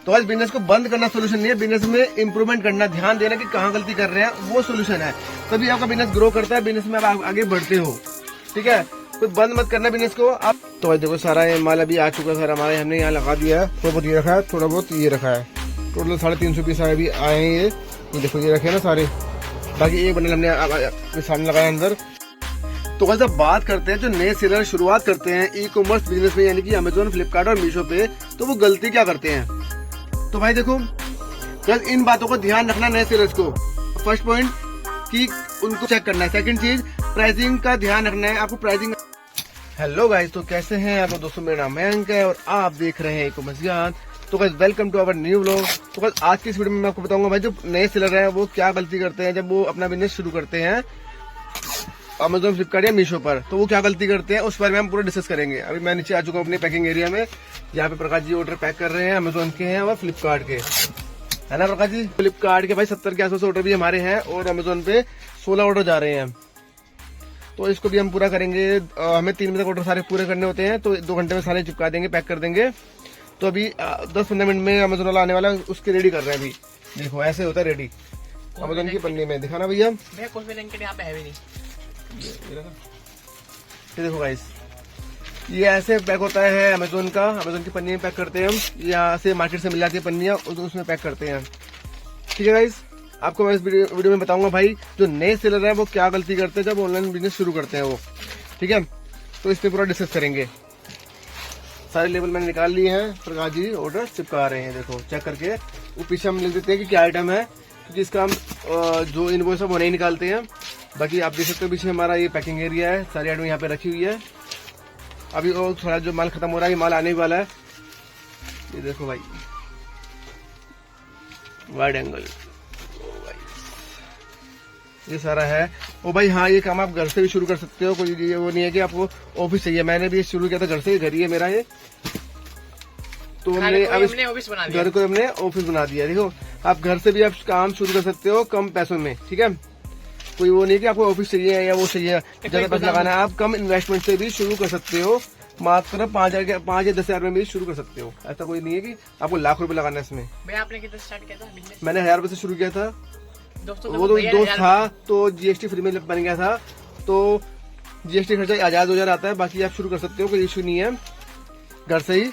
तो आज बिजनेस को बंद करना सोल्यूशन नहीं है, बिजनेस में इंप्रूवमेंट करना, ध्यान देना कि कहाँ गलती कर रहे हैं, वो सोल्यूशन है। तभी आपका बिजनेस ग्रो करता है, बिजनेस में आप आगे बढ़ते हो। ठीक है, कोई बंद मत करना बिजनेस को आप। तो आज देखो सारा ये माल अभी आ चुका है, सारा हमारे हमने यहाँ लगा दिया है। थोड़ा बहुत ये रखा है, थोड़ा बहुत ये रखा है, टोटल 350 पीस अभी आए हैं। ये देखो ये रखे हैं ना सारे, बाकी एक बंडल हमने सामने लगाया अंदर। तो वैसे बात करते हैं जो नए सेलर शुरुआत करते हैं ई कॉमर्स बिजनेस में, यानी कि अमेजोन, फ्लिपकार्ट और मीशो पे, तो वो गलती क्या करते हैं। तो भाई देखो इन बातों को ध्यान रखना नए सेलर्स को। फर्स्ट पॉइंट कि उनको चेक करना है। सेकंड चीज प्राइसिंग का ध्यान रखना है आपको, प्राइसिंग। हेलो गाइस, तो कैसे हैं आप दोस्तों, मेरा नाम मयंक है और आप देख रहे हैं ई कॉमर्स ज्ञान। तो guys welcome to our new vlog. तो गाइस आज की इस वीडियो में मैं आपको बताऊंगा भाई जो नए सेलर हैं वो क्या गलती करते हैं जब वो अपना बिजनेस शुरू करते हैं अमेजोन, फ्लिपकार्ट या मीशो पर। तो वो क्या गलती करते हैं उस बारे में हम पूरा डिस्कस करेंगे। अभी मैं नीचे आ चुका हूँ अपने पैकिंग एरिया में, यहाँ पे प्रकाश जी ऑर्डर पैक कर रहे हैं, अमेजोन के हैं और फ्लिपकार्ट के, है ना प्रकाश जी। फ्लिपकार्ट के भाई 70 के आसपास ऑर्डर भी हमारे हैं और अमेजोन पे 16 ऑर्डर जा रहे हैं। तो इसको भी हम पूरा करेंगे। हमें 3 बजे तक ऑर्डर सारे पूरे करने होते हैं, तो 2 घंटे में सारे चिपका देंगे, पैक कर देंगे। तो अभी 10-15 मिनट में अमेजोन वाला आने वाला है, उसके रेडी कर रहे हैं। अभी देखो ऐसे होता है रेडी अमेजोन की पन्नी में, दिखाना भैया। ये देखो गाइस, ये ऐसे पैक होता है अमेजोन का, अमेजोन की पन्नी में पैक करते हैं हम। यहाँ से मार्केट से मिल जाती है पन्नियाँ, उसमें पैक करते हैं। ठीक है गाइस, आपको मैं इस वीडियो में बताऊंगा भाई जो नए सेलर है वो क्या गलती करते हैं जब ऑनलाइन बिजनेस शुरू करते हैं वो। ठीक है, तो इस पे पूरा डिस्कस करेंगे। सारे लेबल मैंने निकाल लिए हैं, प्रकाश जी ऑर्डर चिपका रहे हैं। देखो चेक करके वो पीछे हम लिख देते हैं कि क्या आइटम है, क्योंकि इसका हम जो इनवॉइस है वो नहीं निकालते हैं। बाकी आप देख सकते हो पीछे हमारा ये पैकिंग एरिया है, सारी आइटम यहाँ पे रखी हुई है। अभी और थोड़ा जो माल खत्म हो रहा है, ये माल आने वाला है। ये देखो भाई वाइड एंगल, ये सारा है। ओ भाई हाँ, ये काम आप घर से भी शुरू कर सकते हो, कोई वो नहीं है कि आपको ऑफिस चाहिए। मैंने भी शुरू किया था घर से, घर ही है मेरा ये। तो हमने अब ऑफिस बना दिया, घर को हमने ऑफिस बना दिया। देखो आप घर से भी आप काम शुरू कर सकते हो कम पैसों में। ठीक है, कोई वो नहीं कि आपको ऑफिस चाहिए या वो चाहिए, ज्यादा पैसा लगाना है। आप कम इन्वेस्टमेंट से भी शुरू कर सकते हो, मात्र 5 या 10 हजार में भी शुरू कर सकते हो। ऐसा कोई नहीं है कि आपको लाख रुपए लगाना है इसमें। भैया आपने कितना स्टार्ट किया था बिजनेस? मैंने 1000 रुपए से शुरू किया था। दोस्तों वो तो दोस्त था, तो जीएसटी फ्री में बन गया था, तो जीएसटी खर्चा 1000-2000 आता है। बाकी आप शुरू कर सकते हो, कोई इश्यू नहीं है, घर से ही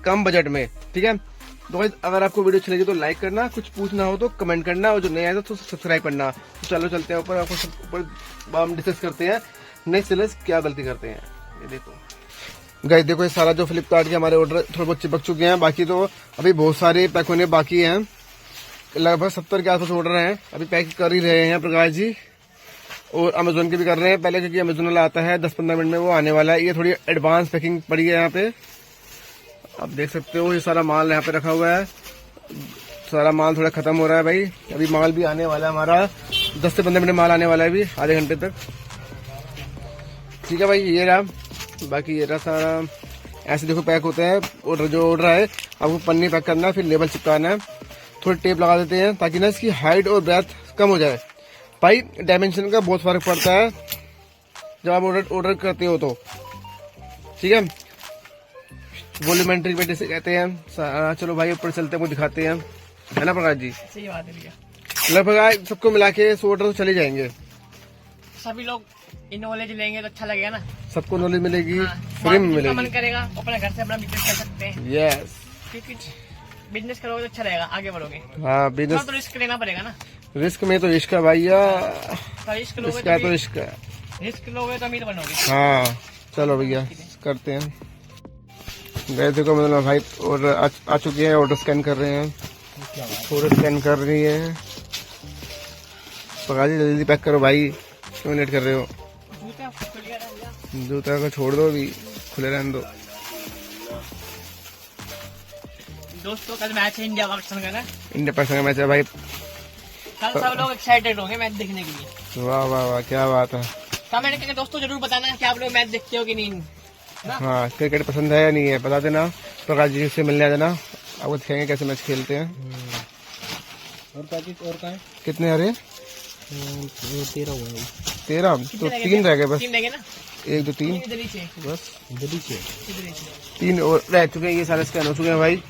कम बजट में। ठीक है, तो अगर आपको वीडियो अच्छी लगी तो लाइक करना, कुछ पूछना हो तो कमेंट करना, और जो नया है तो सब्सक्राइब करना। तो चलो चलते हैं ऊपर, आपको ऊपर हम डिस्कस करते हैं नए सेलर्स क्या गलती करते हैं। ये देखो गाइस, देखो ये सारा जो फ्लिपकार्ट के हमारे ऑर्डर थोड़े बहुत चिपक चुके हैं, बाकी तो अभी बहुत सारे पैक होने बाकी हैं। लगभग 70 के आसपास ऑर्डर हैं, अभी पैक कर ही रहे हैं प्रकाश जी, और अमेजोन के भी कर रहे हैं पहले, क्योंकि अमेजोन वाला आता है 10-15 मिनट में वो आने वाला है। ये थोड़ी एडवांस पैकिंग पड़ी है यहाँ पे, आप देख सकते हो। ये सारा माल यहाँ पे रखा हुआ है, सारा माल थोड़ा खत्म हो रहा है भाई। अभी माल भी आने वाला है हमारा, 10 से 15 मिनट माल आने वाला है अभी, आधे घंटे तक। ठीक है भाई, ये रहा, बाकी ये रहा सारा। ऐसे देखो पैक होते हैं ऑर्डर, जो ऑर्डर है आपको पन्नी पैक करना है, फिर लेबल चिपकाना है। थोड़ी टेप लगा देते हैं ताकि ना इसकी हाइट और ब्रेथ कम हो जाए। भाई डायमेंशन का बहुत फर्क पड़ता है जब आप ऑर्डर करते हो तो। ठीक है, वॉल्यूमेट्री वेट इसे कहते हैं। चलो भाई ऊपर चलते हैं, वो दिखाते हैं, है ना प्रकाश जी। सही बात है भैया, लगभग सबको मिला के 100 ऑर्डर तो चले जाएंगे। सभी लोग इन नॉलेज लेंगे तो अच्छा लगेगा ना, सबको नॉलेज मिलेगी, हाँ, फ्री में मिलेगी। मन करेगा अपने घर से अपना बिजनेस कर सकते हैं। यस, क्योंकि बिजनेस करोगे तो अच्छा रहेगा, आगे बढ़ोगे। हाँ बिजनेस तो रिस्क लेना पड़ेगा ना, रिस्क में तो इश्क है भैया, रिस्क लोगे इसका तो इश्क है, रिस्क लोगे तो अमीर बनोगे। हाँ चलो भैया करते हैं। गए देखो मतलब भाई ऑर्डर आ चुके हैं, ऑर्डर स्कैन कर रहे हैं, ऑर्डर स्कैन कर रही है। प्रकाश जी जल्दी पैक करो भाई, क्यों लेट कर रहे हो। जूता को छोड़ दो, अभी खुले रहने दो। दोस्तों कल मैच है इंडिया पाकिस्तान का ना, इंडिया पाकिस्तान का मैच है भाई, कल सब लोग एक्साइटेड होंगे मैच देखने के लिए। वाह वाह वाह, क्या बात है। कमेंट करके दोस्तों जरूर बताना कि आप लोग मैच देखते हो कि नहीं। हाँ क्रिकेट पसंद है या नहीं है बता देना, प्रकाश जी से मिलने आ जाना, आपको दिखाएंगे कैसे मैच खेलते हैं। और का है कितने आ रहे? 13 तो 3 रह गए बस, 3 रह गए ना, 1 2 3 इधर ही से बस, इधर ही से 3 और रह चुके हैं। ये सारे स्कैन हो चुके हैं भाई,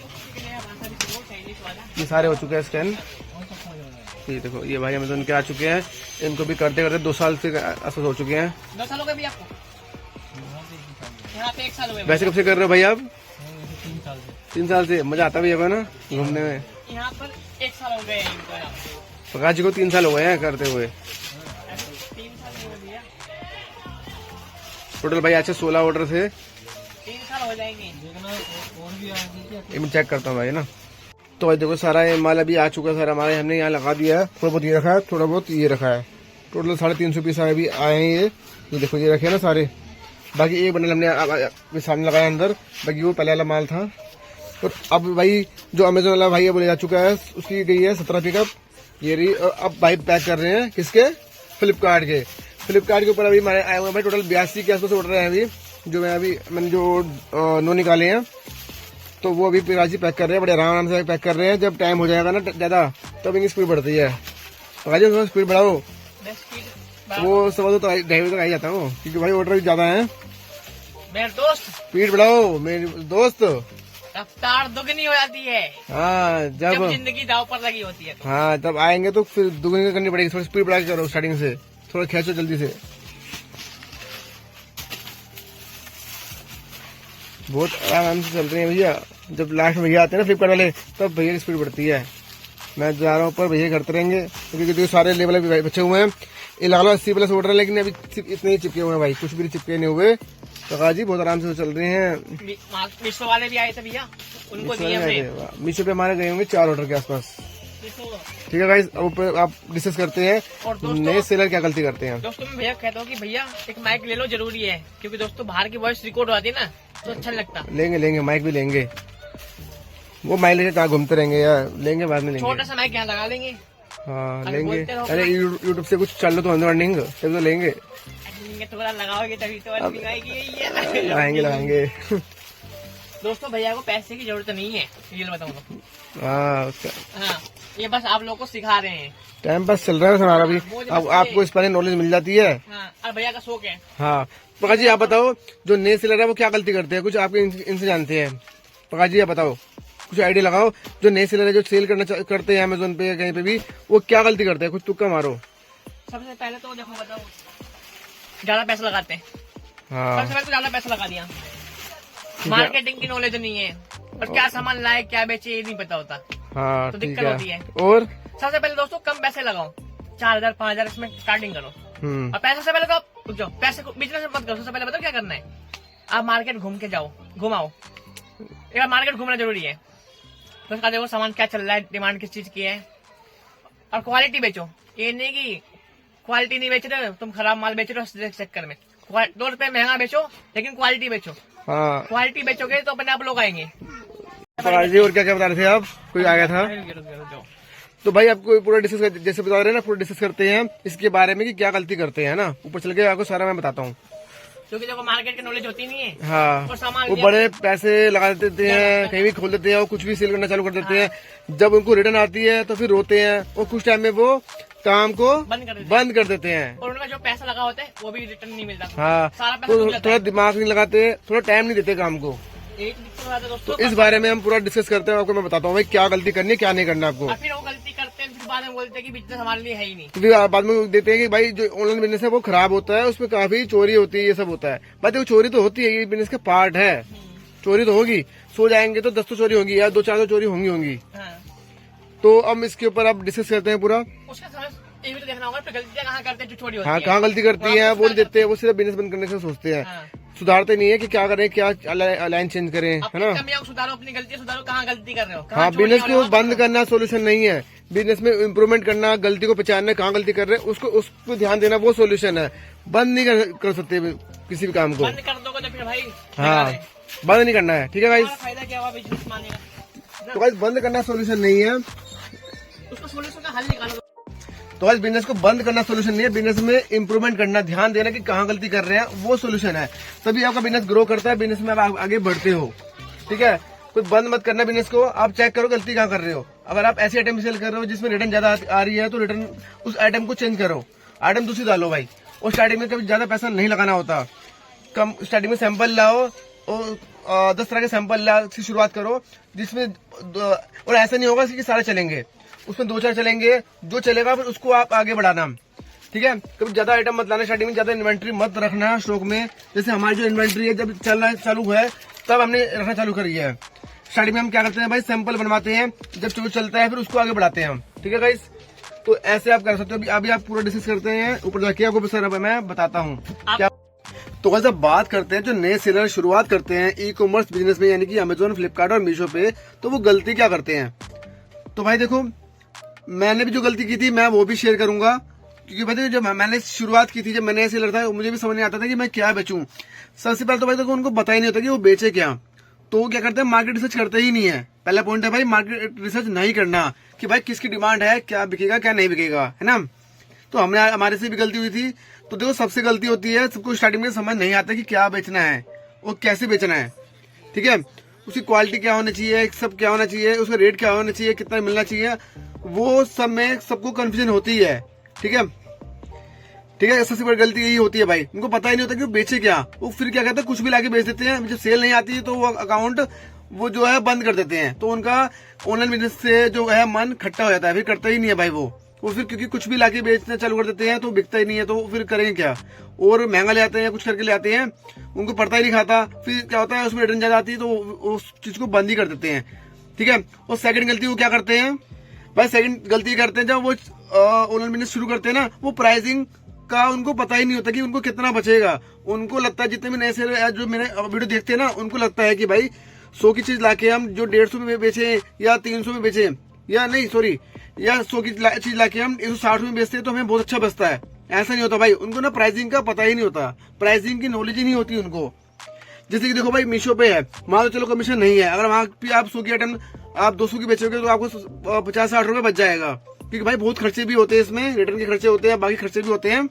ये सारे हो चुके हैं स्कैन। ये देखो ये भाई अमेजोन के आ चुके हैं, इनको भी करते करते 2 साल से आसपास हो चुके हैं। 2 साल हो गए भी आपको? यहाँ पे 1 साल हो गए। वैसे कब से कर रहे हो भाई आप? 3 साल से। 3 साल से। मजा आता भी होगा ना घूमने में? यहाँ पर 1 साल हो गए इनको यहाँ पे। प्रकाश जी को 3 साल हो गए हैं करते हुए। 3 साल हो गए भैया। टोटल भाई अच्छे 16 ऑर्डर थे। 3 साल हो जाएंगे। और भी एक मिनट चेक करता हूँ भाई ना। तो भाई देखो सारा ये माल अभी आ चुका है, सारा हमारे हमने यहाँ लगा दिया है। थोड़ा बहुत ये रखा है, थोड़ा बहुत ये रखा है। टोटल 350 पीस अभी आए हैं। ये देखो ये रखे हैं ना सारे। बाकी एक बंडल हमने सामने लगाया अंदर, बाकी वो पहले वाला माल था। तो अब भाई जो अमेजोन वाला भाई है वो ले जा चुका है, उसकी गई है 17 पिकअप ये रही। और अब भाई पैक कर रहे हैं किसके? फ्लिपकार्ट के। फ्लिपकार्ट के ऊपर अभी हमारे आए हुए भाई टोटल 82 के आसपास ऑर्डर है अभी, जो मैंने जो 9 निकाले हैं। तो वो अभी प्रकाश जी पैक कर रहे हैं, बड़े आराम से पैक कर रहे हैं। जब टाइम हो जाएगा ना ज्यादा तब इनकी स्पीड बढ़ती है। प्रकाश जी स्पीड बढ़ाओ। वो 2:15 तो 2:30 तक आ ही जाता हूँ, क्योंकि भाई ऑर्डर भी ज्यादा है। मेरे दोस्त स्पीड बढ़ाओ मेरे दोस्त। रफ्तार दुगनी हो जाती है हाँ जब जिंदगी दाव पर लगी होती है। हाँ तब आएंगे तो फिर दुगनी करनी पड़ेगी। थोड़ी स्पीड बढ़ा के करो स्टार्टिंग से, थोड़ा खींचो जल्दी से। बहुत आराम से चल रहे हैं भैया। जब लास्ट में भैया आते हैं ना फ्लिपकार्ट वाले, तब भैया की स्पीड बढ़ती है। मैं जा रहा हूँ ऊपर, भैया करते रहेंगे, क्योंकि सारे लेवल अभी बचे हुए हैं। ये लगा लो 80+ ऑर्डर है, लेकिन अभी इतने ही चिपके हुए हैं भाई, कुछ भी चिपके नहीं हुए। प्रकाश जी बहुत आराम से चल रहे हैं। मीशो वाले भी आए थे भैया, उनको दिए हमने। मीशो पे हमारे गए होंगे 4 ऑर्डर के आसपास। ठीक है गाइस, अब आप डिस्कस करते हैं और नए सेलर क्या गलती करते हैं। दोस्तों मैं भैया कहता हूँ कि भैया एक माइक ले लो, जरूरी है, क्योंकि दोस्तों बाहर की वॉइस रिकॉर्ड होती है ना, तो अच्छा नहीं लगता। लेंगे माइक भी लेंगे। वो माइक लेके कहाँ घूमते रहेंगे यार, लेंगे बाद में लेंगे। छोटा सा माइक यहाँ लगा लेंगे। हाँ लेंगे। अरे यूट्यूब से कुछ चल लो तो अर्निंग, तब तो लेंगे। थोड़ा लगाओगे तभी तो अर्निंग आएगी। लगाएंगे। दोस्तों भैया को पैसे की जरूरत नहीं है, ये बताऊँ तो। हाँ ये बस आप लोगों को सिखा रहे हैं। टाइम पास चल रहा है हमारा भी। अब आपको इस पर नॉलेज मिल जाती है। हाँ, और भैया का शौक है। हाँ प्रकाश जी आप बताओ, जो नए सेलर है वो क्या गलती करते हैं? कुछ आप इनसे जानते हैं? प्रकाश जी आप बताओ, कुछ आइडिया लगाओ। जो नए सेलर है, जो सेल करते हैं अमेजोन पे कहीं पे भी, वो क्या गलती करते हैं? कुछ तुक्का मारो। सबसे पहले तो देखो बताओ, ज्यादा पैसा लगाते हैं। हाँ सबसे पहले तो ज्यादा पैसा लगा दिया। मार्केटिंग की नॉलेज नहीं है, और क्या सामान लाए क्या बेचे ये नहीं पता होता। हाँ तो दिक्कत होती है। और सबसे पहले दोस्तों कम पैसे लगाओ, 4000 5000 इसमें स्टार्टिंग करो। और पैसे से पहले तो रुक जाओ, पैसे को बिजनेस मत करो। सबसे पहले बताओ क्या करना है। आप मार्केट घूम के जाओ, घुमाओ। एक बार मार्केट घूमना जरूरी है। तो उसका देखो सामान क्या चल रहा है, डिमांड किस चीज की है, और क्वालिटी बेचो। ये नहीं कि क्वालिटी नहीं बेच रहे तुम, खराब माल बेच रहे हो इस चक्कर में। 2 रुपए महंगा बेचो, लेकिन क्वालिटी बेचो। हाँ क्वालिटी बेचोगे तो अपने आप लोग आएंगे। प्रकाश जी और क्या क्या बता रहे थे आप? कोई आ गया था? तो भाई आपको पूरा डिस्कस, जैसे बता रहे हैं ना, पूरा डिस्कस करते हैं इसके बारे में कि क्या गलती करते हैं ना। ऊपर चल के आपको सारा मैं बताता हूँ, क्योंकि देखो मार्केट की नॉलेज होती नहीं है। हाँ और सामान वो बड़े पैसे लगा देते हैं, कहीं भी खोल देते हैं और कुछ भी सेल करना चालू कर देते हैं। जब उनको रिटर्न आती है तो फिर रोते हैं, और कुछ टाइम में वो काम को बंद कर देते हैं। और उनका जो पैसा लगा होता है वो भी रिटर्न नहीं मिलता। हाँ सारा पैसा तो थोड़ा दिमाग नहीं लगाते, थोड़ा टाइम नहीं देते काम को। एक दिक्कत हो जाता है दोस्तों। तो इस बारे में हम पूरा डिस्कस करते हैं, आपको मैं बताता हूँ भाई क्या गलती करनी है क्या नहीं करना आपको। फिर वो गलती करते हैं, फिर बाद में बोलते हैं कि बिजनेस हमारे लिए है ही नहीं। फिर बाद में देते हैं कि भाई जो ऑनलाइन बिजनेस है वो खराब होता है, उसमें काफी चोरी होती है, ये सब होता है। भाई देखो चोरी तो होती है, ये बिजनेस का पार्ट है। चोरी तो होगी, सो जाएंगे तो 10 तो चोरी होगी या 2-4 तो चोरी होंगी। तो अब इसके ऊपर आप डिस्कस करते हैं पूरा। उसका ये भी तो देखना होगा गलतियां कहाँ करते हैं जो छोटी होती हाँ कहाँ गलती करती है वो नहीं देते हैं, वो सिर्फ बिजनेस बंद करने से सोचते हैं। सुधारते नहीं है कि क्या करें, क्या लाइन चेंज करें, है ना। कमियां सुधारो, अपनी गलती सुधारो, कहाँ गलती कर रहे हो। हाँ बिजनेस को बंद करना सोल्यूशन नहीं है, बिजनेस में इम्प्रूवमेंट करना, गलती को पहचानना, कहाँ गलती कर रहे हैं उसको ध्यान देना, वो सोल्यूशन है। बंद नहीं कर सकते किसी भी काम को। बंद कर दोगे तो फिर भाई हाँ बंद नहीं करना है। ठीक है गाइस, फायदा क्या हुआ बिजनेस मानेगा। तो गाइस बंद करना सोल्यूशन नहीं है, उसको सोल्यूशन का हल निकालो। तो आज बिजनेस को बंद करना सोल्यूशन नहीं है, बिजनेस में इम्प्रूवमेंट करना, ध्यान देना कि कहाँ गलती कर रहे हैं, वो सोल्यूशन है। तभी आपका बिजनेस ग्रो करता है, बिजनेस में आप आगे बढ़ते हो। ठीक है, कोई बंद मत करना बिजनेस को, आप चेक करो गलती कहाँ कर रहे हो। अगर आप ऐसे आइटम सेल कर रहे हो जिसमें रिटर्न ज्यादा आ रही है, तो रिटर्न उस आइटम को चेंज करो, आइटम दूसरी डालो भाई। और स्टार्टिंग में कभी ज्यादा पैसा नहीं लगाना होता, कम स्टार्टिंग में सैंपल लाओ 10 तरह के सैंपल से शुरुआत करो, जिसमें और ऐसा नहीं होगा कि सारे चलेंगे, उसमें 2-4 चलेंगे, जो चलेगा फिर उसको आप आगे बढ़ाना, ठीक है। कभी ज्यादा आइटम मत लाना, स्टार्टिंग में ज्यादा इन्वेंट्री मत रखना स्टॉक में। जैसे हमारी जो इन्वेंट्री है जब चलना चालू है तब हमने रखना चालू करी है। स्टार्टिंग में हम क्या करते हैं भाई, सैंपल बनवाते हैं, जब जो चलता है फिर उसको आगे बढ़ाते हैं हम, ठीक है गाइस। तो ऐसे आप कर सकते हो। अभी आप पूरा डिस्कस करते हैं, ऊपर जाके आपको सर मैं बताता हूँ क्या। तो गाइस अब बात करते हैं जो नए सेलर शुरुआत करते हैं ई कॉमर्स बिजनेस में, यानी कि अमेजोन, फ्लिपकार्ट और मीशो पे, तो वो गलती क्या करते हैं। तो भाई देखो, मैंने भी जो गलती की थी मैं वो भी शेयर करूंगा, क्योंकि भाई जब मैंने शुरुआत की थी, जब मैंने सेलर था, मुझे भी समझ नहीं आता था कि मैं क्या बेचूं। सबसे पहले तो भाई देखो उनको पता ही नहीं होता कि वो बेचे क्या, तो वो क्या करते हैं, मार्केट रिसर्च करते ही नहीं है। पहला पॉइंट है भाई, मार्केट रिसर्च नहीं करना कि भाई किसकी डिमांड है, क्या बिकेगा क्या नहीं बिकेगा, है ना। तो हमारे से भी गलती हुई थी। तो देखो सबसे गलती होती है, सबको स्टार्टिंग में समझ नहीं आता कि क्या बेचना है और कैसे बेचना है, ठीक है। उसकी क्वालिटी क्या होनी चाहिए, सब क्या होना चाहिए, उसका रेट क्या होना चाहिए, कितना मिलना चाहिए, वो सब में सबको कंफ्यूजन होती है, ठीक है। ठीक है, सबसे बड़ी गलती यही होती है भाई, उनको पता ही नहीं होता कि वो बेचे क्या। वो फिर क्या करते हैं, कुछ भी लाके बेच देते हैं। जब सेल नहीं आती है तो वो अकाउंट वो जो है बंद कर देते हैं। तो उनका ऑनलाइन बिजनेस से जो है मन खट्टा हो जाता है, फिर करता ही नहीं है भाई वो फिर, क्योंकि कुछ भी लाके बेचना चालू कर देते हैं तो बिकता ही नहीं है, तो फिर करेंगे क्या। और महंगा ले आते हैं, कुछ करके ले आते हैं, उनको पड़ता ही नहीं खाता, फिर क्या होता है उसमें रिटर्न ज्यादा आती है तो उस चीज को बंद ही कर देते हैं, ठीक है। और सेकंड गलती वो क्या करते हैं भाई, सेकंड गलती करते हैं जब वो ऑनलाइन बिजनेस शुरू करते हैं ना, वो प्राइसिंग का उनको पता ही नहीं होता कि उनको कितना बचेगा। उनको लगता है, जितने भी नए सेलर जो मेरे वीडियो देखते हैं ना, उनको लगता है कि भाई 100 की चीज लाके हम जो 150 में बेचे या 300 में बेचे, या नहीं सॉरी, या 100 की चीज लाके हम 160 में बेचते हैं तो हमें बहुत अच्छा बचता है। ऐसा नहीं होता भाई, उनको ना प्राइसिंग का पता ही नहीं होता, प्राइसिंग की नॉलेज ही नहीं होती उनको। जैसे कि देखो भाई, मीशो पे है, वहां तो चलो कमीशन नहीं है, अगर वहां भी आप 100 की आइटम आप 200 की बेचोगे तो आपको 50-60 रुपए बच जाएगा, क्योंकि भाई बहुत खर्चे भी होते हैं इसमें, रिटर्न के खर्चे होते हैं, बाकी खर्चे भी होते हैं।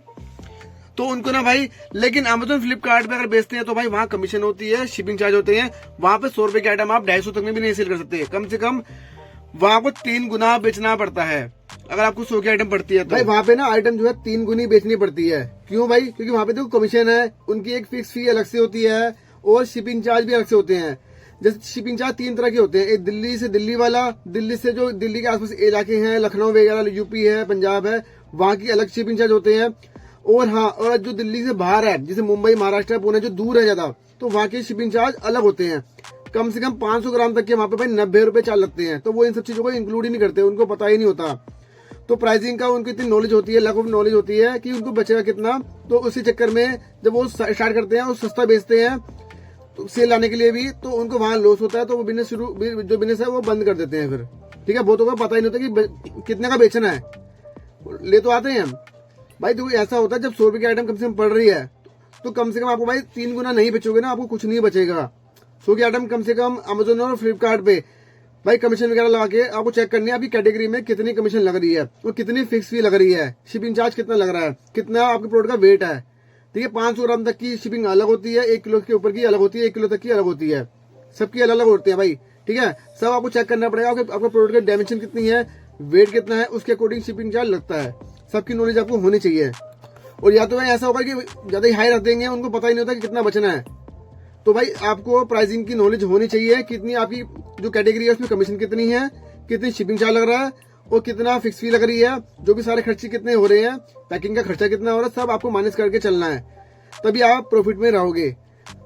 तो उनको ना भाई, लेकिन अमेजोन, फ्लिपकार्ट पे अगर बेचते हैं तो भाई वहां कमीशन होती है, शिपिंग चार्ज होते हैं, वहां पे 100 रुपए की आइटम आप 250 तक में भी नहीं सेल कर सकते। कम से कम वहां को 3 गुना बेचना पड़ता है अगर आपको 100 की आइटम पड़ती है तो। भाई वहां पे ना आइटम जो है 3 गुनी बेचनी पड़ती है। क्यों भाई, क्योंकि वहां पे देखो कमीशन है, उनकी एक फिक्स फी अलग से होती है और शिपिंग चार्ज भी अलग से होते हैं। जैसे शिपिंग चार्ज 3 तरह के होते हैं, एक दिल्ली से दिल्ली वाला, दिल्ली से जो दिल्ली के आसपास इलाके हैं, लखनऊ वगैरह, यूपी है, पंजाब है, वहां की अलग शिपिंग चार्ज होते हैं। और हाँ, और जो दिल्ली से बाहर है, जैसे मुंबई, महाराष्ट्र, पुणे, जो दूर है ज्यादा, तो वहां के शिपिंग चार्ज अलग होते हैं। कम से कम 500 ग्राम तक के वहां पे भाई 90 रुपए चार्ज लगते हैं। तो वो इन सब चीजों को इंक्लूड ही नहीं करते, उनको पता ही नहीं होता। तो प्राइसिंग का उनको इतनी नॉलेज होती है, लैक ऑफ नॉलेज होती है कि उनको बचेगा कितना। तो उसी चक्कर में जब वो स्टार्ट करते हैं और सस्ता बेचते हैं तो सेल लाने के लिए भी, तो उनको वहां लॉस होता है, तो वो बिजनेस जो बिजनेस है वो बंद कर देते हैं फिर, ठीक है। बहुतों को पता ही नहीं होता कि कितने का बेचना है, ले तो आते हैं भाई। देखो ऐसा होता है, जब 100 रुपए की आइटम कम से कम पड़ रही है तो कम से कम आपको भाई 3 गुना नहीं बेचोगे ना, आपको कुछ नहीं बचेगा। 100 की आइटम कम से कम अमेजोन और फ्लिपकार्ट पे भाई कमीशन वगैरह लगा के आपको चेक करनी है आपकी कैटेगरी में कितनी कमीशन लग रही है और कितनी फिक्स फी लग रही है, शिपिंग चार्ज कितना लग रहा है, कितना आपके प्रोडक्ट का वेट है, ठीक है। 500 ग्राम तक की शिपिंग अलग होती है, 1 किलो के ऊपर की अलग होती है, 1 किलो तक की अलग होती है, सबकी अलग अलग होती है भाई, ठीक है। सब आपको चेक करना पड़ेगा आपका प्रोडक्ट की डायमेंशन कितनी है, वेट कितना है, उसके अकॉर्डिंग शिपिंग चार्ज लगता है। सबकी नॉलेज आपको होनी चाहिए। और या तो भाई ऐसा होगा कि ज्यादा ही हाई रख देंगे, उनको पता ही नहीं होता कि कितना बचना है। तो भाई आपको प्राइसिंग की नॉलेज होनी चाहिए, कितनी आपकी जो कैटेगरी है उसमें कमीशन कितनी है, कितनी शिपिंग चार्ज लग रहा है और कितना फिक्स फी लग रही है, जो भी सारे खर्चे कितने हो रहे हैं, पैकिंग का खर्चा कितना हो रहा है, सब आपको माइनस करके चलना है, तभी आप प्रॉफिट में रहोगे।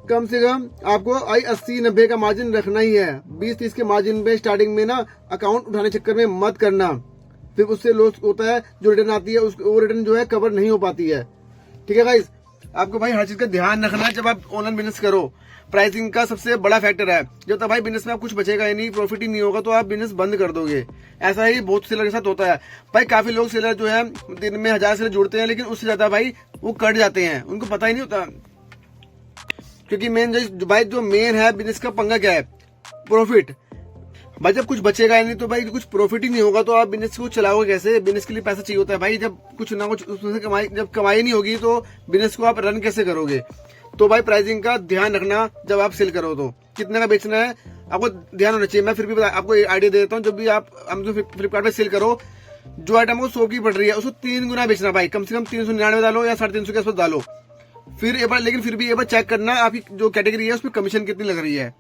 कम से कम आपको 80-90 का मार्जिन रखना ही है। 20-30 के मार्जिन पे स्टार्टिंग में ना अकाउंट उठाने चक्कर में मत करना, फिर उससे लॉस होता है, जो रिटर्न आती है वो रिटर्न जो है कवर नहीं हो पाती है, ठीक है गाइस। आपको भाई हर चीज का ध्यान रखना है जब आप ऑनलाइन बिजनेस करो। प्राइसिंग का सबसे बड़ा फैक्टर है। जब तक भाई बिजनेस में आप कुछ बचेगा ही नहीं, प्रॉफिट ही नहीं होगा, तो आप बिजनेस बंद कर दोगे। ऐसा ही बहुत सेलर के साथ होता है भाई। काफी लोग सेलर जो है दिन में 1000 सेलर जुड़ते हैं, लेकिन उससे ज्यादा भाई वो कट जाते हैं, उनको पता ही नहीं होता। क्योंकि जो मेन है बिजनेस का पंगा क्या है, प्रॉफिट। भाई जब कुछ बचेगा ही नहीं तो भाई कुछ प्रॉफिट ही नहीं होगा, तो आप बिजनेस को चलाओगे कैसे। बिजनेस के लिए पैसा चाहिए होता है भाई। जब कुछ ना कुछ उसमें से कमाई नहीं होगी तो बिजनेस को आप रन कैसे करोगे। तो भाई प्राइसिंग का ध्यान रखना जब आप सेल करो, तो कितने का बेचना है आपको ध्यान होना चाहिए। मैं फिर भी आपको आइडिया दे देता हूँ। जब भी आप अमेज़न फ्लिपकार्ट पे सेल करो, जो आइटम को 100 की पड़ रही है उसको 3 गुना बेचना भाई। कम से कम 399 डालो या 350 के आसपास डालो, फिर एक बार, लेकिन फिर भी एक बार चेक करना आपकी जो कैटेगरी है उसमें कमीशन कितनी लग रही है,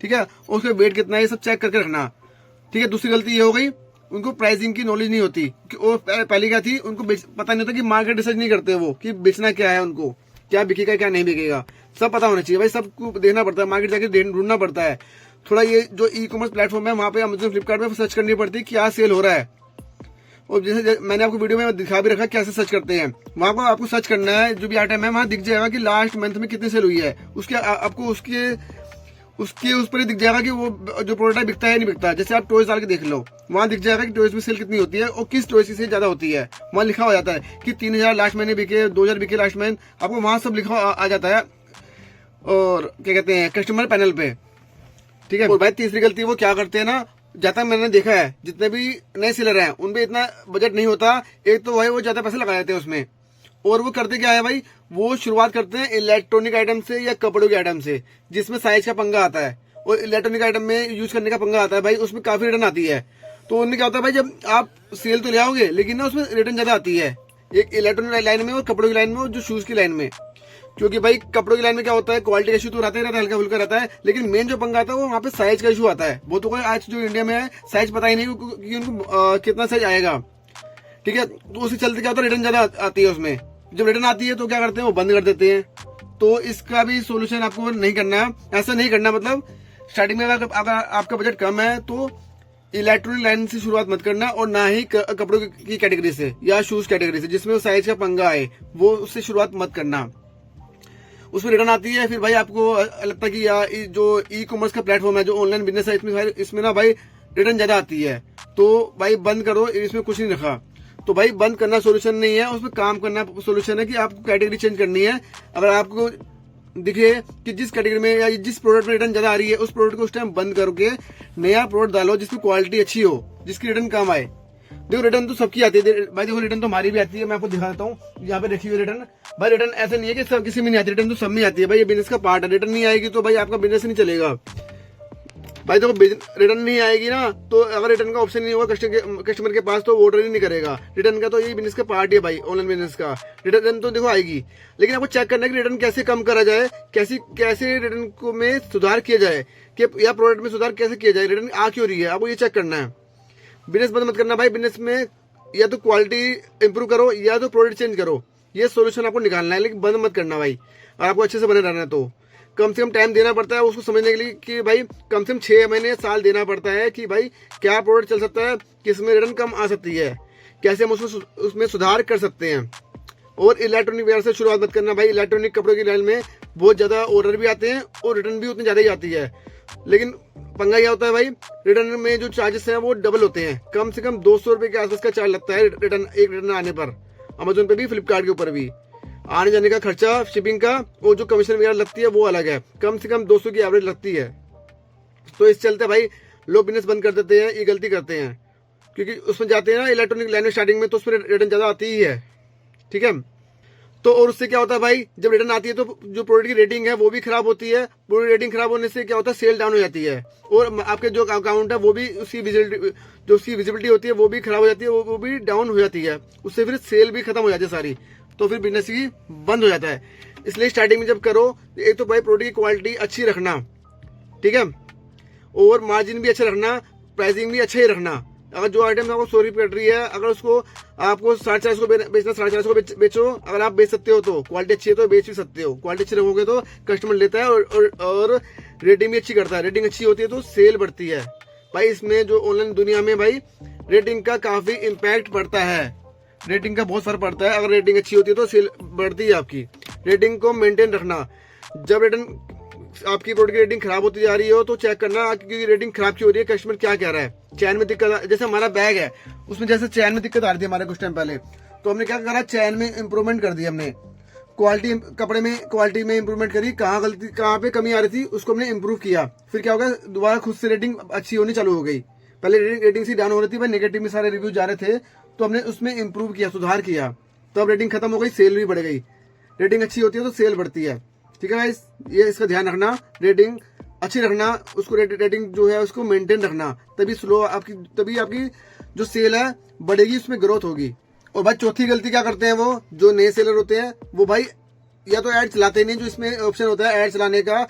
ठीक है, उसमें वेट कितना है, ये सब चेक करके रखना, ठीक है। दूसरी गलती ये हो गई, उनको प्राइसिंग की नॉलेज नहीं होती। वो पहली क्या थी, उनको पता नहीं होता कि मार्केट रिसर्च नहीं करते वो, कि बेचना क्या है, उनको क्या बिकेगा क्या नहीं बिकेगा, सब पता होना चाहिए भाई, सबको देखना पड़ता है, मार्केट जाके ढूंढना पड़ता है। थोड़ा ये जो ई कॉमर्स प्लेटफॉर्म है वहां पे अमेज़न फ्लिपकार्ट में सर्च करनी पड़ती है क्या सेल हो रहा है। और जैसे मैंने आपको वीडियो में दिखा भी रखा कैसे सर्च करते हैं, वहां पर आपको सर्च करना है, जो भी आइटम है वहां दिख जाएगा कि लास्ट मंथ में कितनी सेल हुई है, उसके आपको उसके उस पर ही दिख जाएगा कि वो जो प्रोडक्ट बिकता है नहीं बिकता। जैसे आप टॉयज डाल के देख लो, वहां दिख जाएगा कि टॉयज में सेल कितनी होती है और किस टॉयज से ज्यादा होती है, वहां लिखा हो जाता है कि 3000 लास्ट महीने बिके, 2000 बिके लास्ट मंथ, आपको वहां सब लिखा आ जाता है। और क्या कहते हैं, कस्टमर पैनल पे, ठीक है। और भाई तीसरी गलती वो क्या करते हैं ना, ज्यादा मैंने देखा है जितने भी नए सेलर हैं उनपे इतना बजट नहीं होता, एक तो भाई वो ज्यादा पैसे लगा देते हैं उसमें, और वो करते क्या है भाई, वो शुरुआत करते हैं इलेक्ट्रॉनिक आइटम से या कपड़ों के आइटम से, जिसमें साइज का पंगा आता है, और इलेक्ट्रॉनिक आइटम में यूज करने का पंगा आता है भाई, उसमें काफी रिटर्न आती है। तो उनमें क्या होता है भाई, जब आप सेल तो ले आओगे लेकिन ना उसमें रिटर्न ज्यादा आती है, एक इलेक्ट्रॉनिक लाइन में और कपड़ों की लाइन में और जो शूज की लाइन में। क्योंकि भाई कपड़ों की लाइन में क्या होता है, क्वालिटी का इशू तो रहता ही रहता है, हल्का फुल्का रहता है, लेकिन मेन जो पंगा आता है वो वहाँ पे साइज का इशू आता है। वो तो आज जो इंडिया में है साइज पता ही नहीं कि उनको कितना साइज आएगा, ठीक है। तो उसके चलते क्या होता है, रिटर्न ज्यादा आती है उसमें। जब रिटर्न आती है तो क्या करते हैं, वो बंद कर देते हैं। तो इसका भी सोल्यूशन आपको नहीं करना है, ऐसा नहीं करना, मतलब स्टार्टिंग में अगर आपका बजट कम है तो इलेक्ट्रॉनिक लाइन से शुरुआत मत करना, और ना ही कपड़ों की कैटेगरी से या शूज कैटेगरी से जिसमें साइज का पंगा आए, वो उससे शुरुआत मत करना। उसमें रिटर्न आती है, फिर भाई आपको लगता है कि यार जो ई कॉमर्स का प्लेटफॉर्म है, जो ऑनलाइन बिजनेस है, इसमें ना भाई रिटर्न ज्यादा आती है, तो भाई बंद करो, इसमें कुछ नहीं रखा। तो भाई बंद करना सोल्यूशन नहीं है, उसमें काम करना सोल्यूशन है कि आपको कैटेगरी चेंज करनी है। अगर आपको दिखे कि जिस कैटेगरी में या जिस प्रोडक्ट में रिटर्न ज्यादा आ रही है, उस प्रोडक्ट को उस टाइम बंद करके नया प्रोडक्ट डालो जिसकी क्वालिटी अच्छी हो, जिसकी रिटर्न कम आए। देखो रिटर्न तो सबकी आती है भाई, देखो रिटर्न तो हमारी भी आती है, मैं आपको दिखा देता हूँ, यहाँ पे देखिए रिटर्न। भाई रिटर्न ऐसा नहीं है कि सब किसी में नहीं आती, रिटर्न तो सब में आती है भाई, ये बिजनेस का पार्ट है। रिटर्न नहीं आएगी तो भाई आपका बिजनेस नहीं चलेगा भाई। देखो रिटर्न नहीं आएगी ना, तो अगर रिटर्न का ऑप्शन नहीं होगा कस्टमर के पास, तो वो ऑर्डर ही नहीं करेगा। रिटर्न का तो यही बिजनेस का पार्ट है भाई, ऑनलाइन बिजनेस का। रिटर्न तो देखो आएगी, लेकिन आपको चेक करना है कि रिटर्न कैसे कम करा जाए, कैसे रिटर्न को में सुधार किया जाए, कि या प्रोडक्ट में सुधार कैसे किया जाए, रिटर्न आ क्यों रही है, आपको ये चेक करना है। बिजनेस बंद मत करना भाई, बिजनेस में या तो क्वालिटी इंप्रूव करो या तो प्रोडक्ट चेंज करो, ये सोल्यूशन आपको निकालना है, लेकिन बंद मत करना भाई। और आपको अच्छे से बने रहना है तो कम से कम टाइम देना पड़ता है उसको समझने के लिए कि भाई कम से कम 6 महीने साल देना पड़ता है कि भाई क्या प्रोडक्ट चल सकता है, किसमें रिटर्न कम आ सकती है, कैसे हम उसमें सुधार कर सकते हैं। और इलेक्ट्रॉनिक वेयर से शुरुआत मत करना भाई, इलेक्ट्रॉनिक कपड़ों की लाइन में बहुत ज्यादा ऑर्डर भी आते हैं और रिटर्न भी उतनी ज्यादा ही आती है, लेकिन पंगा क्या होता है भाई, रिटर्न में जो चार्जेस हैं वो डबल होते हैं, कम से कम 200 रुपए के आसपास का चार्ज लगता है रिटर्न, एक रिटर्न आने पर। अमेजोन पे भी, फ्लिपकार्ट के ऊपर भी आने जाने का खर्चा, शिपिंग का, और जो कमीशन वगैरह लगती है वो अलग है, कम से कम 200 की एवरेज लगती है। तो इस चलते भाई लोग बिजनेस बंद कर देते हैं, ये गलती करते हैं, क्योंकि उसमें जाते हैं ना इलेक्ट्रॉनिक लाइन में स्टार्टिंग में, तो उसमें रिटर्न ज्यादा आती ही है, ठीक है। तो और उससे क्या होता है भाई, जब रिटर्न आती है तो जो प्रोडक्ट की रेटिंग है वो भी खराब होती है, प्रोडक्ट रेटिंग खराब होने से क्या होता है, सेल डाउन हो जाती है, और आपके जो अकाउंट है वो भी उसकी विजिबिलिटी होती है वो भी खराब हो जाती है, वो भी डाउन हो जाती है, उससे फिर सेल भी खत्म हो जाती है सारी, तो फिर बिजनेस ही बंद हो जाता है। इसलिए स्टार्टिंग में जब करो, एक तो भाई प्रोडक्ट की क्वालिटी अच्छी रखना, ठीक है, और मार्जिन भी अच्छा रखना, प्राइसिंग भी अच्छा ही रखना। अगर जो आइटम आपको 100 रुपये पड़ रही है, अगर उसको आपको 450 को बेचना, 450 को बेचो, अगर आप बेच सकते हो तो क्वालिटी अच्छी है तो बेच भी सकते हो, क्वालिटी अच्छी रखोगे तो कस्टमर लेता है, और रेटिंग भी अच्छी करता है, रेटिंग अच्छी होती है तो सेल बढ़ती है भाई। इसमें जो ऑनलाइन दुनिया में भाई रेटिंग का काफी इम्पैक्ट पड़ता है, रेटिंग का बहुत फर्क पड़ता है। अगर रेटिंग अच्छी होती है तो सेल बढ़ती है आपकी। रेटिंग को मेंटेन रखना, जब आपकी प्रोडक्ट की रेटिंग खराब होती जा रही हो तो चेक करना कि रेटिंग खराब क्यों हो रही है, कस्टमर क्या कह रहा है, चैन में दिक्कत, जैसे हमारा बैग है उसमें जैसे चैन में दिक्कत आ रही थी हमारे कुछ टाइम पहले, तो हमने क्या करा, चैन में इंप्रूवमेंट कर दी हमने, कपड़े में क्वालिटी में इंप्रूवमेंट करी, कहाँ पे कमी आ रही थी उसको हमने इंप्रूव किया। फिर क्या होगा, दोबारा खुद से रेटिंग अच्छी होनी चालू हो गई। पहले रेटिंग सी डाउन हो रही थी भाई, नेगेटिव में सारे रिव्यू जा रहे थे, तो हमने उसमें इंप्रूव किया, सुधार किया, तो अब रेटिंग खत्म हो गई, सेल भी बढ़ गई। रेटिंग अच्छी होती है तो सेल बढ़ती है, ठीक है भाई, ये इसका ध्यान रखना, रेटिंग अच्छी रखना, उसको रेटिंग जो है उसको मेंटेन रखना, तभी आपकी जो सेल है बढ़ेगी, उसमें ग्रोथ होगी। और भाई चौथी गलती क्या करते हैं वो जो नए सेलर होते हैं, वो भाई या तो ऐड चलाते नहीं, जो इसमें ऑप्शन होता है ऐड चलाने का,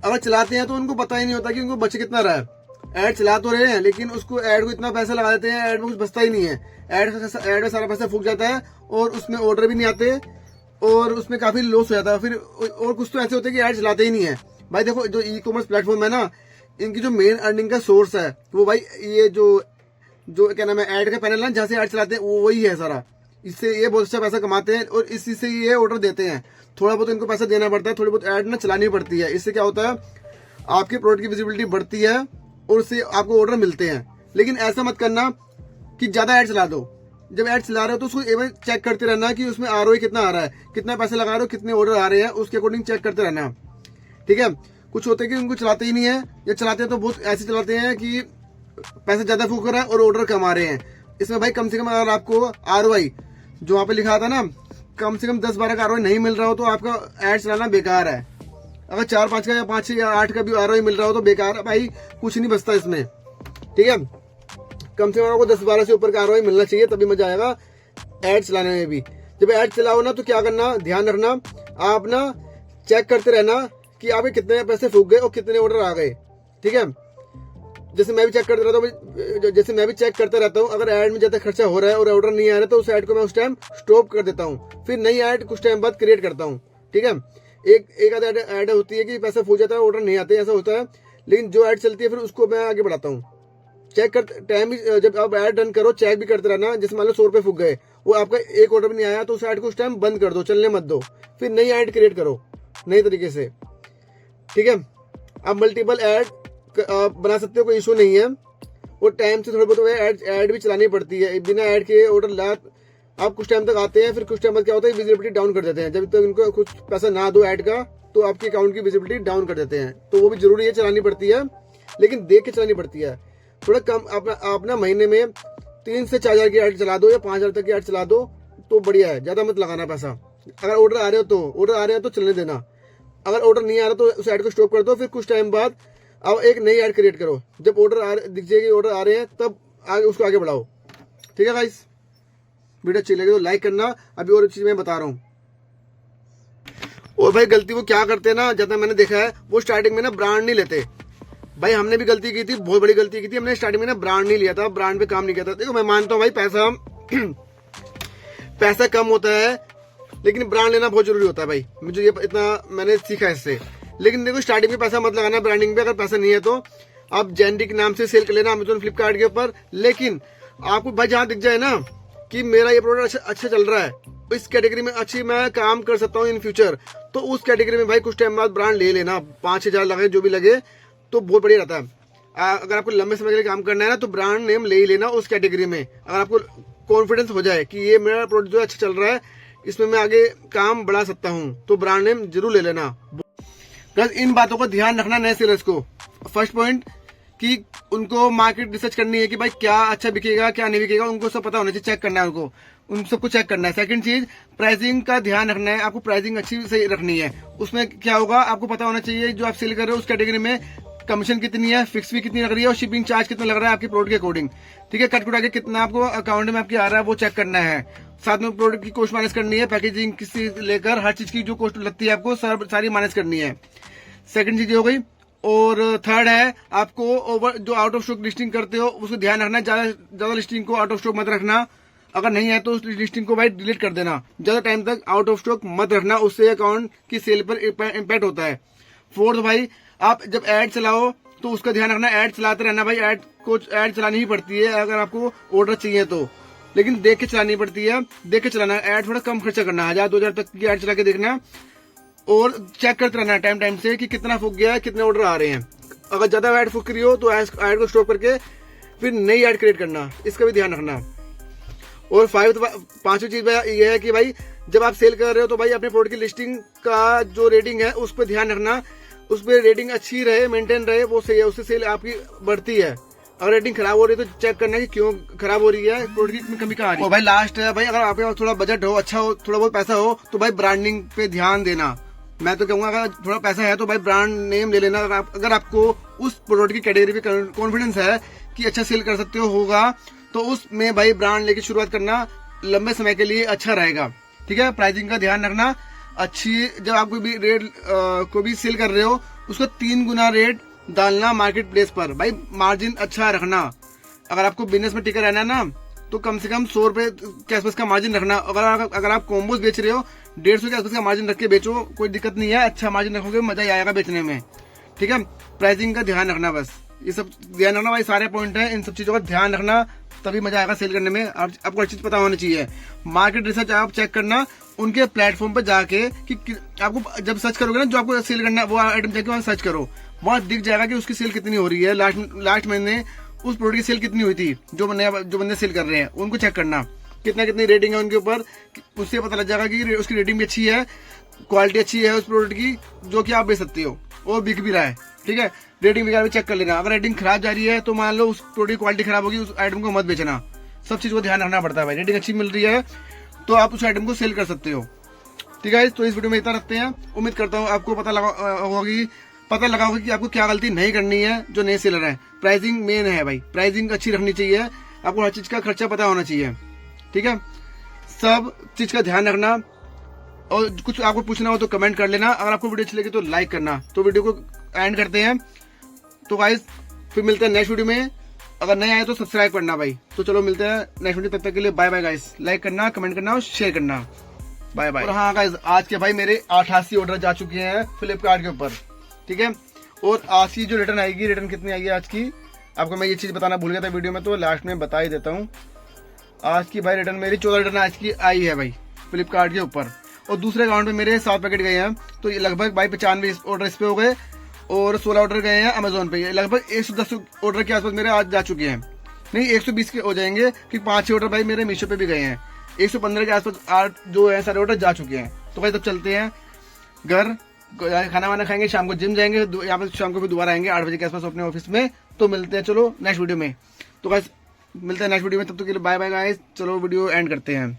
अगर चलाते हैं तो उनको पता ही नहीं होता कि उनको बच कितना रहा है। ऐड चला तो रहे हैं लेकिन उसको ऐड को इतना पैसा लगा देते हैं, ऐड में कुछ बचता ही नहीं है, ऐड में सारा पैसा फूक जाता है और उसमें ऑर्डर भी नहीं आते और उसमें काफी लॉस हो जाता है। फिर और कुछ तो ऐसे होते हैं कि ऐड चलाते ही नहीं है। भाई देखो जो ई कॉमर्स प्लेटफॉर्म है ना, इनकी जो मेन अर्निंग का सोर्स है वो भाई ये जो क्या नाम है ऐड का पैनल है जहाँ से ऐड चलाते हैं वो वही है सारा। इससे ये बहुत अच्छा पैसा कमाते हैं और इसी से ये ऑर्डर देते हैं। थोड़ा बहुत इनको पैसा देना पड़ता है, थोड़ी बहुत ऐड ना चलानी पड़ती है। इससे क्या होता है आपके प्रोडक्ट की विजिबिलिटी बढ़ती है और उससे आपको ऑर्डर मिलते हैं। लेकिन ऐसा मत करना कि ज्यादा ऐड चला दो। जब ऐड चला रहे हो तो उसको एक बार चेक करते रहना कि उसमें ROI कितना आ रहा है, कितना पैसा लगा रहे हो, कितने ऑर्डर आ रहे हैं, उसके अकॉर्डिंग चेक करते रहना। ठीक है। कुछ होते हैं कि उनको चलाते ही नहीं है, या चलाते हैं तो बहुत ऐसे चलाते हैं कि पैसा ज्यादा फूक रहा है और ऑर्डर कम आ रहे हैं। इसमें भाई कम से कम अगर आपको ROI जो वहां पे लिखा था ना, कम से कम 10-12 का ROI नहीं मिल रहा हो तो आपका ऐड चलाना बेकार है। अगर 4-5 का या 5 या 8 का भी ROI मिल रहा हो तो बेकार है भाई, कुछ नहीं बचता इसमें। ठीक है। कम से कम आपको 10-12 से ऊपर का ROI मिलना चाहिए, तभी मजा आएगा ऐड चलाने में भी। जब ऐड चलाओ ना तो क्या करना, ध्यान रखना, आप ना चेक करते रहना कि आपके कितने पैसे फूक गए और कितने ऑर्डर आ गए। ठीक है। जैसे मैं भी चेक करता रहता हूँ, अगर ऐड में ज्यादा खर्चा हो रहा है और ऑर्डर नहीं आ रहा तो उस ऐड को मैं उस टाइम स्टॉप कर देता हूँ, फिर नई ऐड कुछ टाइम बाद क्रिएट करता हूँ। ठीक है। एक आध ऐड होती है कि पैसा फूक जाता है, ऑर्डर नहीं आते, ऐसा होता है। लेकिन जो ऐड चलती है फिर उसको मैं आगे बढ़ाता हूँ। चेक कर टाइम भी, जब आप ऐड डन करो चेक भी करते रहना। जैसे मान लो 100 रुपए फूक गए, वो आपका एक ऑर्डर भी नहीं आया तो उस ऐड को उस टाइम बंद कर दो, चलने मत दो, फिर नई ऐड क्रिएट करो नई तरीके से। ठीक है। आप मल्टीपल ऐड बना सकते हो, कोई इशू नहीं है। और टाइम से थोड़ी बहुत ऐड भी चलानी पड़ती है। बिना ऐड के ऑर्डर आप कुछ टाइम तक आते हैं, फिर कुछ टाइम बाद क्या होता है विजिबिलिटी डाउन कर देते हैं। जब तक इनको कुछ पैसा ना दो ऐड का तो आपके अकाउंट की विजिबिलिटी डाउन कर देते हैं। तो वो भी जरूरी है, चलानी पड़ती है, लेकिन देख के चलानी पड़ती है। थोड़ा कम अपना महीने में 3 से 4 हजार की ऐड चला दो या 5 हजार तक की ऐड चला दो तो बढ़िया है, ज्यादा मत लगाना पैसा। अगर ऑर्डर आ रहे हो तो चलने देना, अगर ऑर्डर नहीं आ रहा तो उस ऐड को स्टॉप कर दो, फिर कुछ टाइम बाद अब एक नई ऐड क्रिएट करो। जब ऑर्डर दिख जाएगी ऑर्डर आ रहे हैं तब उसको आगे बढ़ाओ। ठीक है गाइस, वीडियो अच्छी लगे तो लाइक करना। अभी और चीज मैं बता रहा हूँ। और भाई गलती वो क्या करते हैं ना, ज्यादा मैंने देखा है, वो स्टार्टिंग में ना ब्रांड नहीं लेते। भाई हमने भी गलती की थी, बहुत बड़ी गलती की थी। हमने स्टार्टिंग में ना ब्रांड नहीं लिया था, ब्रांड पे काम नहीं किया था। देखो मैं मानता हूँ भाई पैसा कम होता है, लेकिन ब्रांड लेना बहुत जरूरी होता है भाई। मुझे ये इतना मैंने सीखा इससे। लेकिन देखो स्टार्टिंग में पैसा मत लगाना ब्रांडिंग पे। अगर पैसा नहीं है तो आप जेनरिक नाम से सेल कर लेना अमेज़न फ्लिपकार्ट के ऊपर। लेकिन आपको भाई जहां दिख जाए ना कि मेरा ये प्रोडक्ट अच्छा चल रहा है, इस कैटेगरी में अच्छी मैं काम कर सकता हूँ इन फ्यूचर, तो उस कैटेगरी में भाई कुछ टाइम बाद ब्रांड ले लेना। 5-6 हजार लगे जो भी लगे तो बहुत बढ़िया रहता है। अगर आपको लंबे समय के लिए काम करना है ना तो ब्रांड नेम ले ही लेना उस कैटेगरी में। अगर आपको कॉन्फिडेंस हो जाए कि ये मेरा प्रोडक्ट जो अच्छा चल रहा है, इसमें मैं आगे काम बढ़ा सकता हूँ, तो ब्रांड नेम जरूर ले लेना। बस इन बातों को ध्यान रखना नए सेलर्स को। फर्स्ट पॉइंट कि उनको मार्केट रिसर्च करनी है कि भाई क्या अच्छा बिकेगा क्या नहीं बिकेगा, उनको सब पता होना चाहिए, चेक करना है उनको, उन सबको चेक करना है। सेकंड चीज, प्राइसिंग का ध्यान रखना है। आपको प्राइसिंग अच्छी सही रखनी है। उसमें क्या होगा आपको पता होना चाहिए जो आप सेल कर रहे हो उस कैटेगरी में कमीशन कितनी है, फिक्स भी कितनी लग रही है और शिपिंग चार्ज कितना लग रहा है आपके प्रोडक्ट के अकॉर्डिंग। ठीक है। कट कुटा के कितना आपको अकाउंट में आपके आ रहा है वो चेक करना है। साथ में प्रोडक्ट की कॉस्ट माइनस करनी है, पैकेजिंग किसी लेकर हर चीज की जो कॉस्ट लगती है आपको सारी माइनस करनी है। सेकंड चीज हो गई। और थर्ड है आपको ओवर जो आउट ऑफ स्टॉक लिस्टिंग करते हो उसको ध्यान रखना, ज्यादा लिस्टिंग को आउट ऑफ स्टॉक मत रखना। अगर नहीं है तो उस लिस्टिंग को भाई डिलीट कर देना। ज्यादा टाइम तक आउट ऑफ स्टॉक मत रखना, उससे अकाउंट की सेल पर इम्पैक्ट होता है। फोर्थ भाई, आप जब ऐड चलाओ तो उसका ध्यान रखना, ऐड चलाते रहना भाई। ऐड चलानी ही पड़ती है अगर आपको ऑर्डर चाहिए तो, लेकिन देख के चलानी पड़ती है। देख के चलाना, ऐड थोड़ा कम खर्चा करना, 1000-2000 तक की ऐड चला के देखना और चेक करते रहना टाइम से कि कितना फूक गया है, कितने ऑर्डर आ रहे हैं। अगर ज्यादा ऐड फूक रही हो तो ऐड को स्टॉप करके फिर नई ऐड क्रिएट करना, इसका भी ध्यान रखना। और पांचवी चीज ये है कि भाई जब आप सेल कर रहे हो तो भाई अपने प्रोडक्ट की लिस्टिंग का जो रेटिंग है उस पर ध्यान रखना। उस पर रेटिंग अच्छी रहे, मेंटेन रहे, वो सही है, उससे सेल आपकी बढ़ती है। अगर रेटिंग खराब हो रही है तो चेक करना कि क्यों खराब हो रही है, प्रोडक्ट की कमी कहाँ आ रही है। और भाई लास्ट है भाई, अगर आपके पास थोड़ा बजट हो, अच्छा हो, थोड़ा बहुत पैसा हो तो भाई ब्रांडिंग पे ध्यान देना। मैं तो कहूंगा अगर थोड़ा पैसा है तो भाई ब्रांड नेम ले लेना। अगर आपको उस प्रोडक्ट की कैटेगरी पे कॉन्फिडेंस है कि अच्छा सेल कर सकते हो होगा तो उसमें भाई ब्रांड लेके शुरुआत करना लंबे समय के लिए अच्छा रहेगा। ठीक है। प्राइसिंग का ध्यान रखना, अच्छी, जब आप कोई भी रेट को भी सेल कर रहे हो उसको 3 गुना रेट डालना मार्केट प्लेस पर। भाई मार्जिन अच्छा रखना। अगर आपको बिजनेस में टिके रहना है ना तो कम से कम 100 रुपए के आसपास का मार्जिन रखना। अगर आप कॉम्बोज बेच रहे हो 150 के आसपास का मार्जिन रख के बेचो, कोई दिक्कत नहीं है। अच्छा मार्जिन रखोगे मजा ही आएगा बेचने में, ठीक है। प्राइसिंग का ध्यान रखना, बस ये सब ध्यान रखना भाई। सारे पॉइंट हैं, इन सब चीजों का ध्यान रखना, तभी मजा आएगा सेल करने में। आपको हर चीज पता होनी चाहिए। मार्केट रिसर्च आप चेक करना उनके प्लेटफॉर्म पर जाके कि आपको जब सर्च करोगे ना जो आपको सेल करना है वो आइटम जाके वहाँ सर्च करो, वहाँ दिख जाएगा कि उसकी सेल कितनी हो रही है। लास्ट महीने उस प्रोडक्ट की सेल कितनी हुई थी, जो बंदे सेल कर रहे हैं उनको चेक करना कितनी रेटिंग है उनके ऊपर। उससे पता लग जाएगा कि उसकी रेटिंग भी अच्छी है, क्वालिटी अच्छी है उस प्रोडक्ट की जो कि आप बेच सकते हो और बिक भी रहा है, ठीक है। रेटिंग वगैरह भी चेक कर लेना। अगर रेटिंग खराब जा रही है तो मान लो उस प्रोडक्ट की क्वालिटी खराब होगी, उस आइटम को मत बेचना। सब चीज को ध्यान रखना पड़ता है भाई। रेटिंग अच्छी मिल रही है तो आप उस आइटम को सेल कर सकते हो, ठीक है। तो इस वीडियो में इतना रखते हैं। उम्मीद करता हूँ आपको पता लगा होगा कि आपको क्या गलती नहीं करनी है जो नए सेलर है। प्राइसिंग मेन है भाई, प्राइसिंग अच्छी रखनी चाहिए। आपको हर चीज का खर्चा पता होना चाहिए, ठीक है। सब चीज का ध्यान रखना और कुछ आपको पूछना हो तो कमेंट कर लेना। अगर आपको वीडियो अच्छी लगी तो लाइक करना। तो वीडियो को एंड करते हैं। तो गाइस फिर मिलते हैं नेक्स्ट वीडियो में। अगर नए आए तो सब्सक्राइब करना भाई। तो चलो मिलते हैं नेक्स्ट वीडियो, तब तक के लिए बाय बाय गाइस। लाइक करना, कमेंट करना और शेयर करना। Bye bye. और हाँ गाइस, आज के भाई मेरे 88 ऑर्डर जा चुके हैं फ्लिपकार्ट के ऊपर, ठीक है। और आज की जो रिटर्न आएगी, रिटर्न कितनी आएगी आज की, आपको मैं ये चीज बताना भूल गया था वीडियो में, तो लास्ट में बता ही देता हूँ। आज की भाई रिटर्न मेरी 14 रिटर्न आज की आई है भाई फ्लिपकार्ट के ऊपर। और दूसरे अकाउंट में मेरे 7 पैकेट गए हैं, तो ये लगभग भाई 95 ऑर्डर इस पे हो गए और 16 ऑर्डर गए हैं अमेजोन पे। लगभग 110 ऑर्डर के आसपास मेरे आज जा चुके हैं। नहीं 120 के हो जाएंगे कि 5-6 ऑर्डर भाई मेरे मीशो पे भी गए हैं। 115 के आसपास 8 जो है सारे ऑर्डर जा चुके हैं। तो भाई तब चलते हैं घर, खाना वाना खाएंगे, शाम को जिम जाएंगे, यहाँ पे शाम को भी दोबारा आएंगे 8 बजे के आसपास अपने ऑफिस में। तो मिलते हैं चलो नेक्स्ट वीडियो में। तो गाइस मिलते हैं नेक्स्ट वीडियो में, तब तक के लिए बाय बाय गाइस। चलो वीडियो एंड करते हैं।